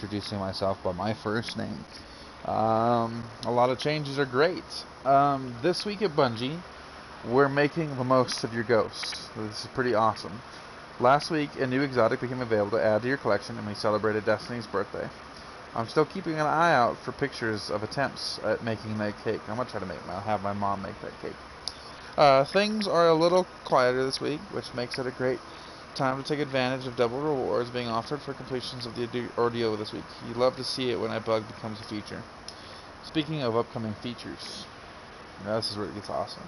introducing myself by my first name. A lot of changes are great. This week at Bungie, we're making the most of your ghosts. This is pretty awesome. Last week, a new exotic became available to add to your collection, and we celebrated Destiny's birthday. I'm still keeping an eye out for pictures of attempts at making that cake. I'm going to try to have my mom make that cake. Things are a little quieter this week, which makes it a great time to take advantage of double rewards being offered for completions of the ordeal this week. You love to see it when a bug becomes a feature. Speaking of upcoming features, this is where it gets awesome.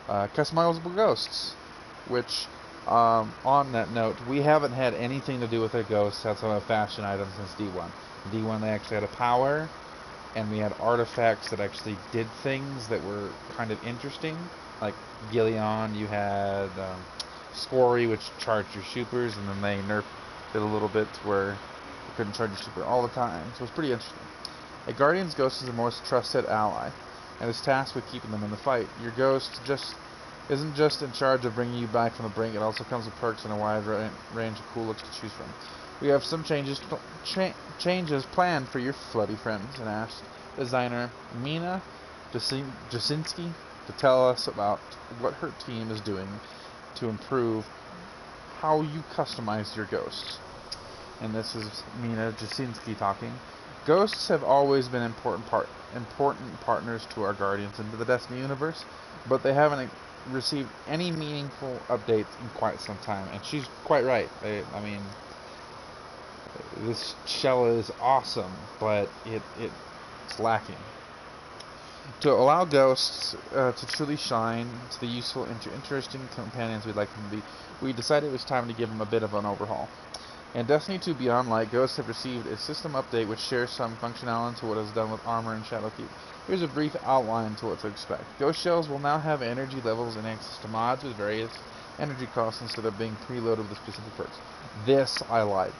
Customizable ghosts, which, on that note, we haven't had anything to do with our ghosts outside of fashion items since D1. D1 they actually had a power, and we had artifacts that actually did things that were kind of interesting. Like Gillion, you had Scory, which charged your supers, and then they nerfed it a little bit where you couldn't charge your super all the time. So it was pretty interesting. A Guardian's Ghost is the most trusted ally, and is tasked with keeping them in the fight. Your ghost isn't just in charge of bringing you back from the brink, it also comes with perks and a wide range of cool looks to choose from. We have some changes planned for your floody friends, and asked designer Mina Jasinski to tell us about what her team is doing to improve how you customize your ghosts. And this is Mina Jasinski talking. Ghosts have always been important partners to our Guardians into the Destiny universe, but they haven't received any meaningful updates in quite some time. And she's quite right. I mean, this shell is awesome, but it's lacking. To allow ghosts to truly shine to the useful and interesting companions we'd like them to be, we decided it was time to give them a bit of an overhaul. In Destiny 2 Beyond Light, ghosts have received a system update which shares some functionality to what is done with armor and Shadowkeep. Here's a brief outline to what to expect. Ghost shells will now have energy levels and access to mods with various energy costs instead of being preloaded with specific perks. This I like.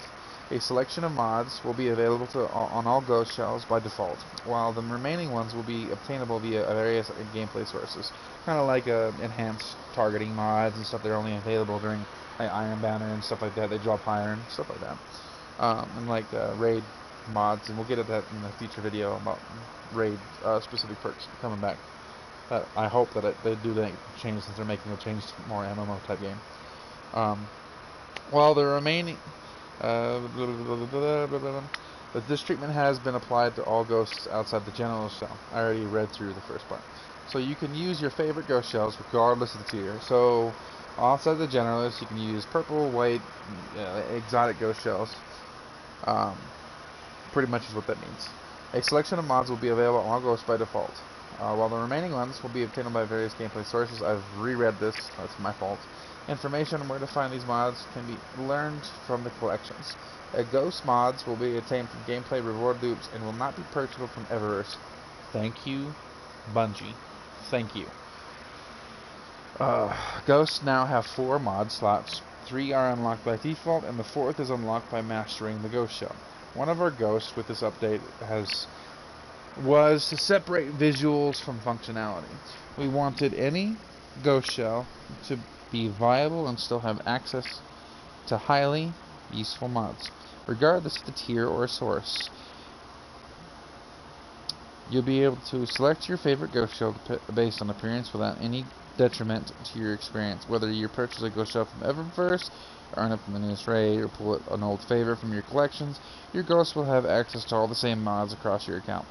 A selection of mods will be available on all ghost shells by default, while the remaining ones will be obtainable via various gameplay sources. Kind of like enhanced targeting mods and stuff that are only available during like Iron Banner and stuff like that. They drop higher and stuff like that. And like raid mods, and we'll get at that in a future video about raid specific perks coming back. I hope that they do that change, since they're making a change to more MMO type game. While the remaining this treatment has been applied to all ghosts outside the general shell. I already read through the first part. So you can use your favorite ghost shells regardless of the tier. So outside the generalist, you can use purple, white, exotic ghost shells. Pretty much is what that means. A selection of mods will be available on all ghosts by default, while the remaining ones will be obtainable by various gameplay sources. I've reread this, that's my fault. Information on where to find these mods can be learned from the collections. Ghost mods will be obtained from gameplay reward loops and will not be purchasable from Eververse. Thank you, Bungie. Thank you. Ghosts now have 4 mod slots. 3 are unlocked by default, and the 4th is unlocked by mastering the ghost shell. One of our ghosts with this update was to separate visuals from functionality. We wanted any ghost shell to be viable and still have access to highly useful mods, regardless of the tier or source. You'll be able to select your favorite ghost shell based on appearance without any detriment to your experience. Whether you purchase a ghost shell from Eververse, earn it from the newest raid, or pull an old favorite from your collections, your ghost will have access to all the same mods across your account.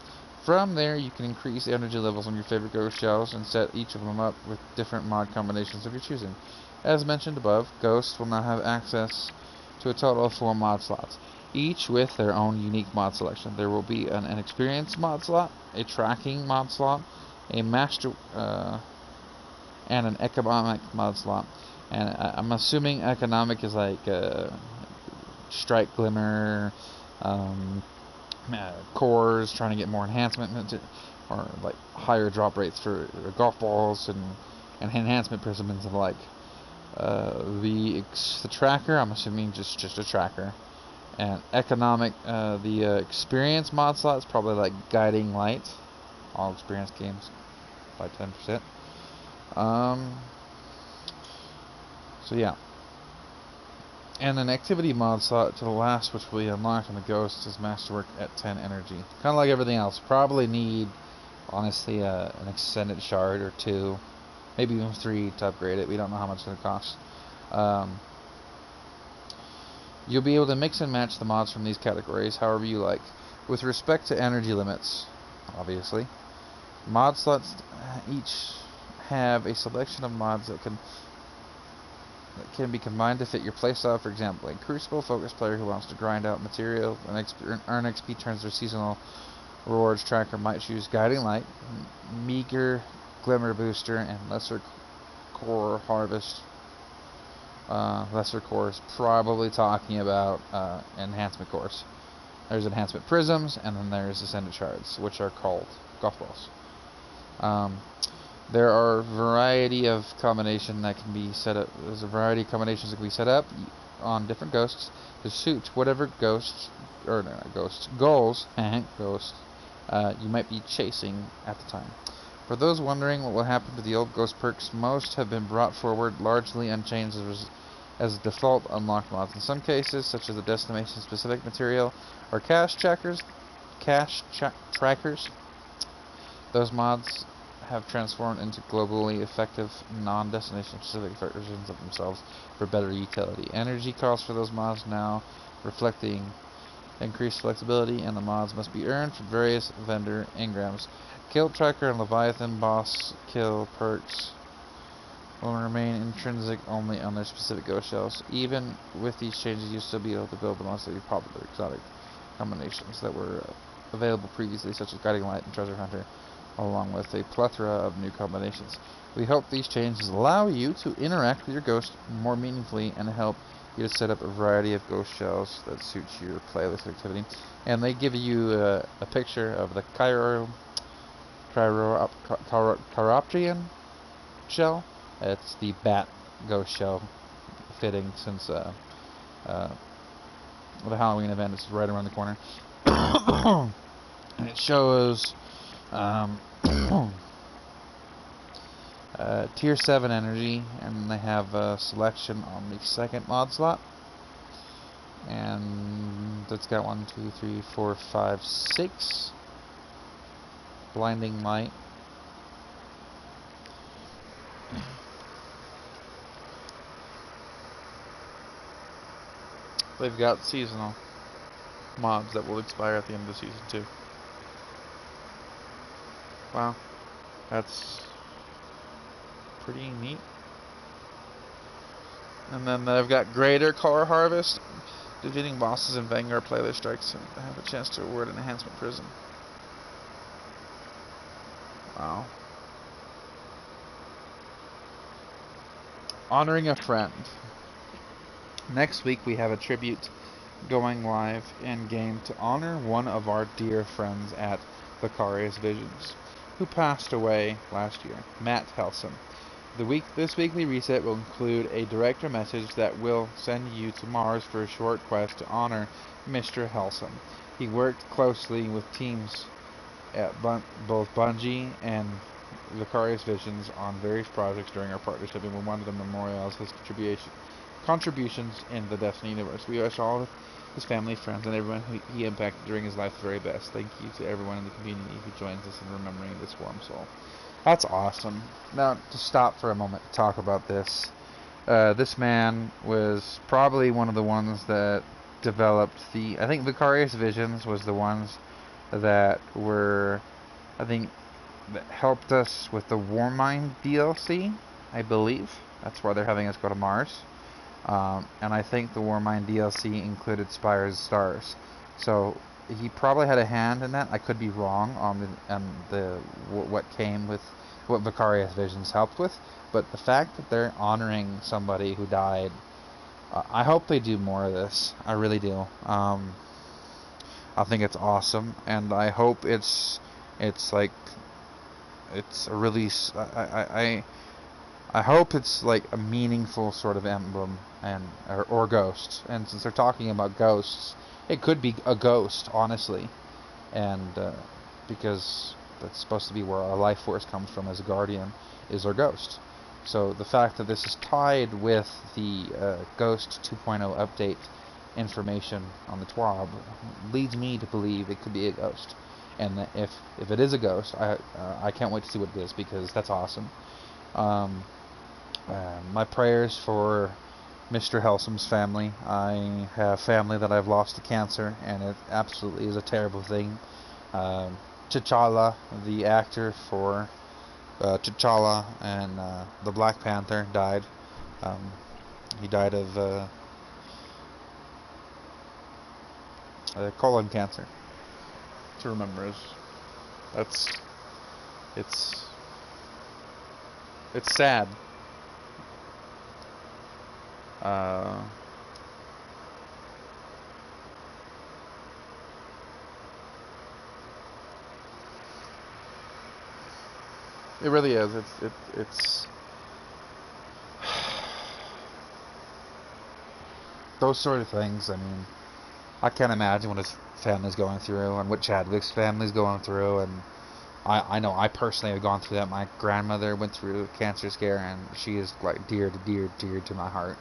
From there, you can increase energy levels on your favorite ghost shells and set each of them up with different mod combinations of your choosing. As mentioned above, ghosts will now have access to a total of 4 mod slots, each with their own unique mod selection. There will be an experience mod slot, a tracking mod slot, a master, and an economic mod slot. And I'm assuming economic is like strike glimmer, cores, trying to get more enhancement, or like higher drop rates for golf balls and enhancement prisms and the like. The tracker, I'm assuming just a tracker. And economic, the experience mod slot is probably like guiding light. All experience games by 10%. So yeah. And an activity mod slot to the last, which we unlock on the ghost, is masterwork at 10 energy. Kind of like everything else. Probably need, honestly, an extended shard or 2, maybe even 3 to upgrade it. We don't know how much it's going to cost. You'll be able to mix and match the mods from these categories however you like. With respect to energy limits, obviously, mod slots each have a selection of mods that can be combined to fit your playstyle. For example, a Crucible focused player who wants to grind out material and earn XP turns their seasonal rewards tracker might choose Guiding Light, Meager Glimmer Booster, and Lesser Core Harvest. Lesser cores, probably talking about enhancement cores. There's enhancement prisms, and then there's ascendant shards, which are called golf balls. There are a variety of combination that can be set up. There's a variety of combinations that can be set up on different ghosts to suit whatever goals you might be chasing at the time. For those wondering what will happen to the old ghost perks, most have been brought forward largely unchanged as default unlocked mods. In some cases, such as the destination-specific material or cache trackers, those mods have transformed into globally effective non-destination specific versions of themselves for better utility. Energy costs for those mods now reflecting increased flexibility, and the mods must be earned from various vendor engrams. Kill Tracker and Leviathan boss kill perks will remain intrinsic only on their specific ghost shells. Even with these changes, you'll still be able to build the most popular exotic combinations that were available previously, such as Guiding Light and Treasure Hunter, along with a plethora of new combinations. We hope these changes allow you to interact with your ghost more meaningfully and help you to set up a variety of ghost shells that suits your playlist activity. And they give you a picture of the Chiropterian shell. It's the bat ghost shell, fitting since the Halloween event is right around the corner. And it shows tier 7 energy, and they have a selection on the second mod slot. And it's got 1, 2, 3, 4, 5, 6 blinding light. They've got seasonal mods that will expire at the end of the season too. Wow, that's pretty neat. And then they've got Greater Core Harvest. Defeating bosses in Vanguard playlist strikes and have a chance to award an enhancement prism. Wow. Honoring a friend. Next week we have a tribute going live in game to honor one of our dear friends at Vicarious Visions, who passed away last year, Matt Helson. This weekly reset will include a director message that will send you to Mars for a short quest to honor Mr. Helson. He worked closely with teams at both Bungie and Vicarious Visions on various projects during our partnership, and we wanted to memorialize his contributions in the Destiny universe. We wish all of his family, friends, and everyone who he impacted during his life the very best. Thank you to everyone in the community who joins us in remembering this warm soul. That's awesome. Now, to stop for a moment to talk about this. This man was probably one of the ones that developed I think Vicarious Visions was the ones that were, I think, that helped us with the Warmind DLC, I believe. That's why they're having us go to Mars. And I think the Warmind DLC included Spire's Stars. So he probably had a hand in that. I could be wrong on what came with what Vicarious Visions helped with, but the fact that they're honoring somebody who died, I hope they do more of this. I really do. I think it's awesome, and I hope it's like it's a release. I hope it's like a meaningful sort of emblem or ghost. And since they're talking about ghosts, it could be a ghost, honestly, and because that's supposed to be where our life force comes from as a guardian, is our ghost. So the fact that this is tied with the Ghost 2.0 update information on the TWAB leads me to believe it could be a ghost. And if it is a ghost, I can't wait to see what it is, because that's awesome. My prayers for Mr. Helsum's family. I have family that I've lost to cancer, and it absolutely is a terrible thing. T'Challa, the actor for T'Challa and the Black Panther, died. He died of colon cancer. To remember is it's sad. It really is. It's those sort of things. I mean, I can't imagine what his family's going through and what Chadwick's family's going through, and I know I personally have gone through that. My grandmother went through a cancer scare, and she is like dear to my heart.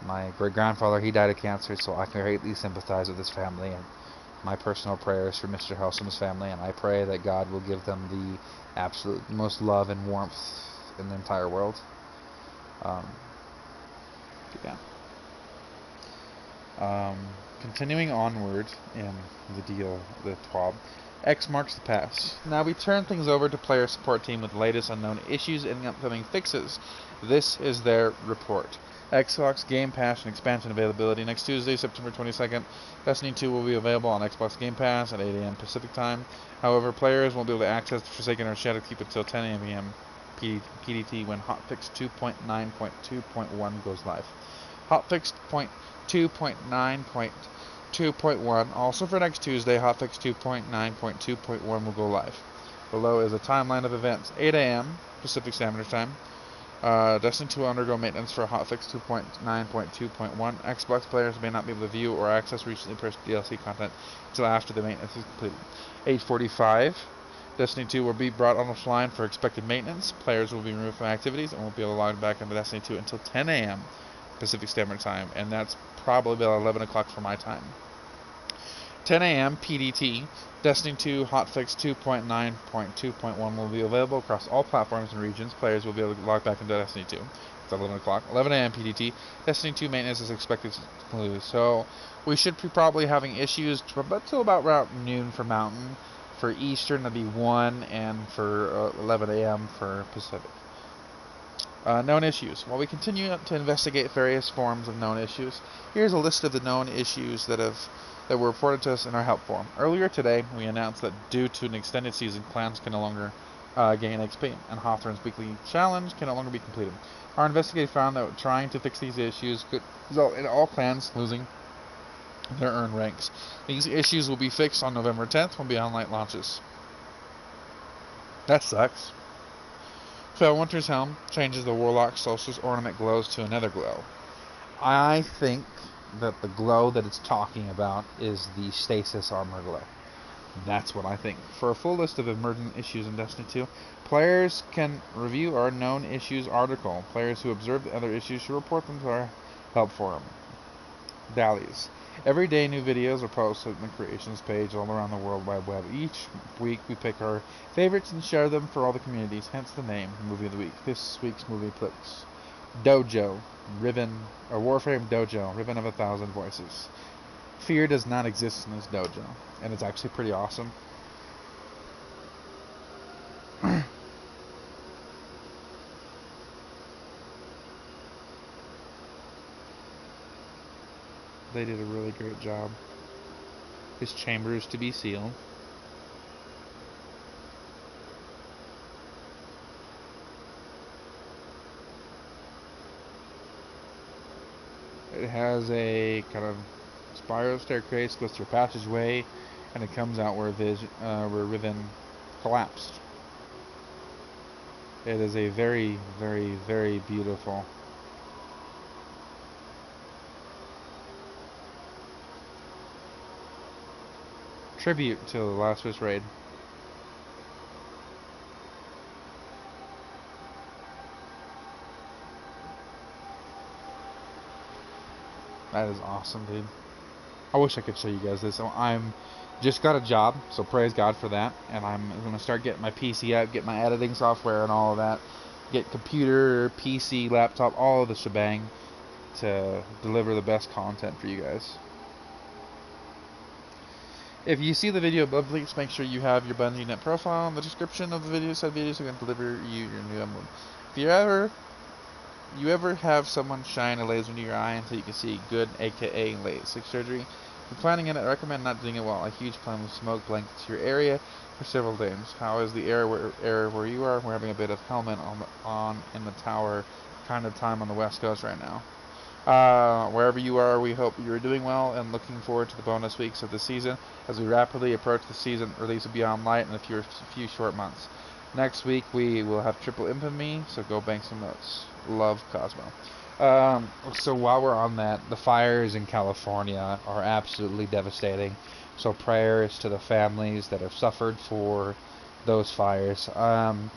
My great-grandfather, he died of cancer, so I can greatly sympathize with his family, and my personal prayers for Mr. Helsum's family, and I pray that God will give them the absolute most love and warmth in the entire world. Yeah. Continuing onward in the deal, the TWAB, X marks the pass. Now we turn things over to player support team with the latest unknown issues and upcoming fixes. This is their report. Xbox Game Pass and expansion availability. Next Tuesday, September 22nd, Destiny 2 will be available on Xbox Game Pass at 8 a.m. Pacific Time. However, players won't be able to access the Forsaken or Shadowkeep until 10 a.m. PDT when hotfix 2.9.2.1 goes live. Hotfix 2.9.2.1, also for next Tuesday, hotfix 2.9.2.1 will go live. Below is a timeline of events. 8 a.m. Pacific Standard Time. Destiny 2 will undergo maintenance for hotfix 2.9.2.1. Xbox players may not be able to view or access recently purchased DLC content until after the maintenance is completed. 8:45. Destiny 2 will be brought offline for expected maintenance. Players will be removed from activities and won't be able to log back into Destiny 2 until 10 a.m. Pacific Standard Time, and that's probably about 11 o'clock for my time. 10 a.m. PDT, Destiny 2 hotfix 2.9.2.1 will be available across all platforms and regions. Players will be able to log back into Destiny 2. It's 11 o'clock. 11 a.m. PDT, Destiny 2 maintenance is expected to conclude. So we should be probably having issues till about around noon for Mountain. For Eastern, that'd be 1, and for 11 a.m. for Pacific. Known issues. While we continue to investigate various forms of known issues, here's a list of the known issues that were reported to us in our help forum. Earlier today, we announced that due to an extended season, clans can no longer gain XP, and Hawthorne's weekly challenge can no longer be completed. Our investigation found that trying to fix these issues could result in all clans losing their earned ranks. These issues will be fixed on November 10th when Beyond Light launches. That sucks. Felwinter's Helm changes the Warlock Solstice ornament glows to another glow. I think that the glow that it's talking about is the Stasis Armor glow. That's what I think. For a full list of emergent issues in Destiny 2, players can review our known issues article. Players who observe the other issues should report them to our help forum. Dallies. Every day new videos are posted on the creations page all around the World Wide Web. Each week we pick our favorites and share them for all the communities, hence the name, Movie of the Week. This week's movie picks Dojo, Riven, or Warframe Dojo, Riven of 1,000 Voices. Fear does not exist in this dojo, and it's actually pretty awesome. They did a really great job. His chamber is to be sealed. It has a kind of spiral staircase, goes through a passageway, and it comes out where Riven collapsed. It is a very, very, very beautiful tribute to the Lazarus raid. That is awesome, dude. I wish I could show you guys this. So I'm just got a job, so praise God for that. And I'm gonna start getting my PC out, get my editing software and all of that, get computer, PC, laptop, all of the shebang to deliver the best content for you guys. If you see the video above, please make sure you have your Bungie Net profile in the description of the video. Said videos are going to deliver you your new emblem. If you ever have someone shine a laser into your eye until you can see good, aka LASIK surgery, if you're planning on it, I recommend not doing it while a huge cloud of smoke blankets your area for several days. How is the area where you are? We're having a bit of helmet on in the tower kind of time on the west coast right now. Wherever you are, we hope you're doing well and looking forward to the bonus weeks of the season. As we rapidly approach the season release of Beyond Light in a few short months. Next week we will have triple infamy, so go bank some notes. Love, Cosmo. So while we're on that, the fires in California are absolutely devastating. So prayers to the families that have suffered for those fires. Some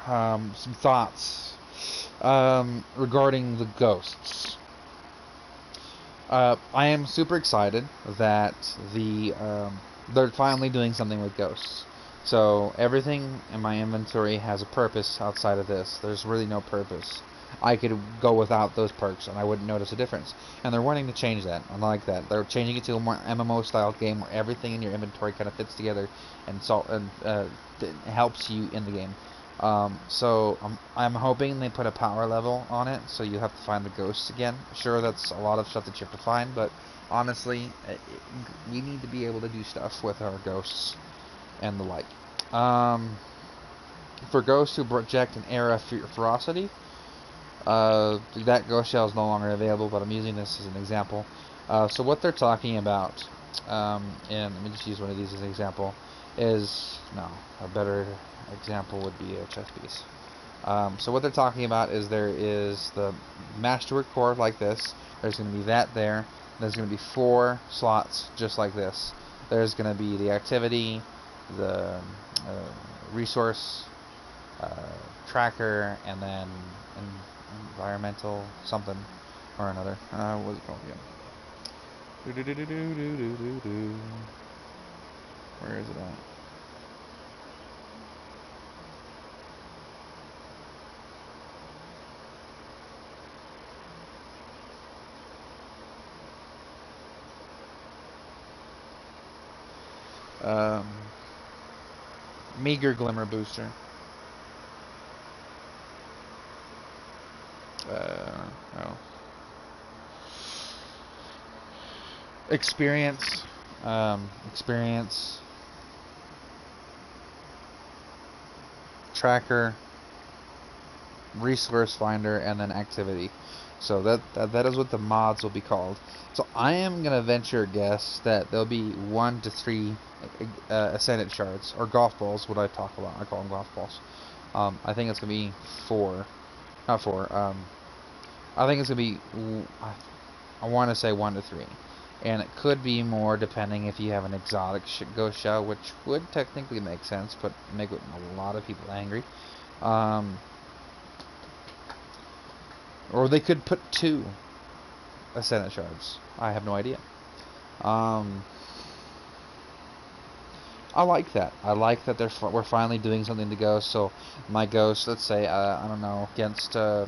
thoughts regarding the ghosts. I am super excited that they're finally doing something with ghosts. So everything in my inventory has a purpose outside of this. There's really no purpose. I could go without those perks and I wouldn't notice a difference. And they're wanting to change that. I like that. They're changing it to a more MMO style game where everything in your inventory kind of fits together and it helps you in the game. So I'm hoping they put a power level on it, so you have to find the ghosts again. Sure, that's a lot of stuff that you have to find, but honestly, we need to be able to do stuff with our ghosts and the like. For ghosts who project an aura of ferocity, that ghost shell is no longer available, but I'm using this as an example. So what they're talking about, and let me just use one of these as an example, a better example would be a chess piece. So what they're talking about is there is the masterwork core like this. There's going to be that there. There's going to be 4 slots just like this. There's going to be the activity, the resource tracker, and then environmental something or another. What's it called again? Where is it at? Meager Glimmer Booster. Oh. Experience. Experience. Tracker. Resource Finder, and then Activity. So that is what the mods will be called. So I am going to venture a guess that there'll be 1 to 3 Ascendant Shards, or Golf Balls, what I talk about. I call them Golf Balls. I think it's going to be 4. Not 4. I think it's going to be, I want to say 1 to 3. And it could be more depending if you have an exotic ghost shell, which would technically make sense, but make a lot of people angry. Or they could put 2 Ascendant Shards. I have no idea. I like that. I like that we're finally doing something to ghosts. So my ghost, let's say, I don't know, against throw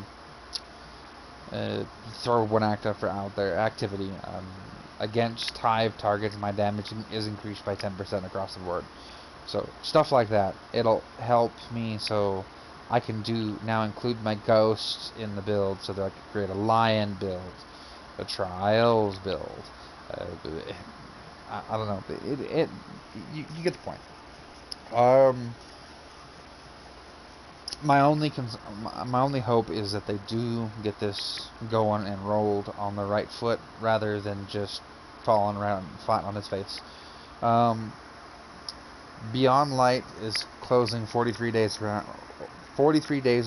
one out there, activity. Against hive targets, my damage is increased by 10% across the board. So stuff like that. It'll help me so I can now include my ghosts in the build, so that I can create a lion build, a trials build. I don't know. You get the point. My only hope is that they do get this going and rolled on the right foot, rather than just falling around flat on its face. Beyond Light is closing 43 days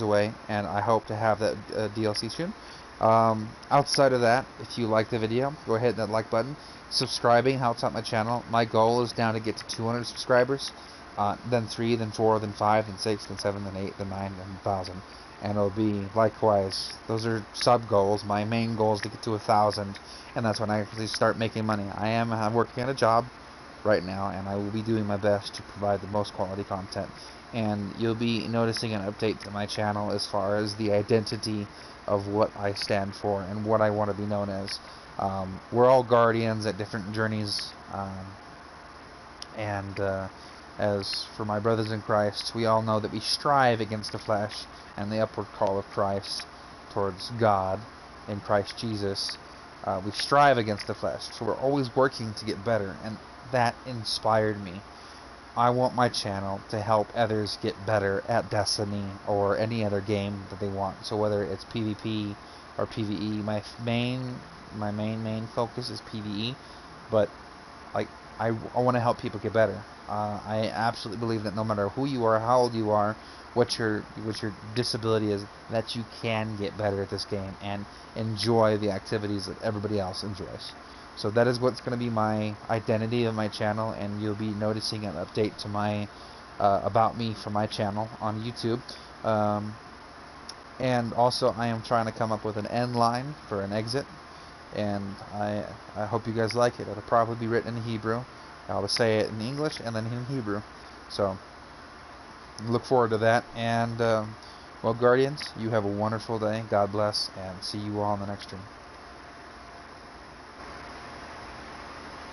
away, and I hope to have that DLC soon. Outside of that, if you like the video, go ahead and hit that like button. Subscribing helps out my channel. My goal is now to get to 200 subscribers, then 3, then 4, then 5, then 6, then 7, then 8, then 9, then 1,000. and it'll be likewise. Those are sub goals. My main goal is to get to 1,000, and that's when I actually start making money. I'm working at a job right now, and I will be doing my best to provide the most quality content. And you'll be noticing an update to my channel as far as the identity of what I stand for and what I want to be known as. We're all guardians at different journeys, and as for my brothers in Christ, we all know that we strive against the flesh and the upward call of Christ towards God in Christ Jesus. We strive against the flesh, so we're always working to get better, and that inspired me. I want my channel to help others get better at Destiny or any other game that they want. So whether it's PvP or PvE, my main focus is PvE, but like I want to help people get better. I absolutely believe that no matter who you are, how old you are, what your disability is, that you can get better at this game and enjoy the activities that everybody else enjoys. So that is what's going to be my identity of my channel, and you'll be noticing an update to my about me from my channel on YouTube. And also I am trying to come up with an end line for an exit, and I hope you guys like it. It'll probably be written in Hebrew. I'll say it in English and then in Hebrew. So look forward to that. And well, Guardians, you have a wonderful day. God bless, and see you all in the next stream.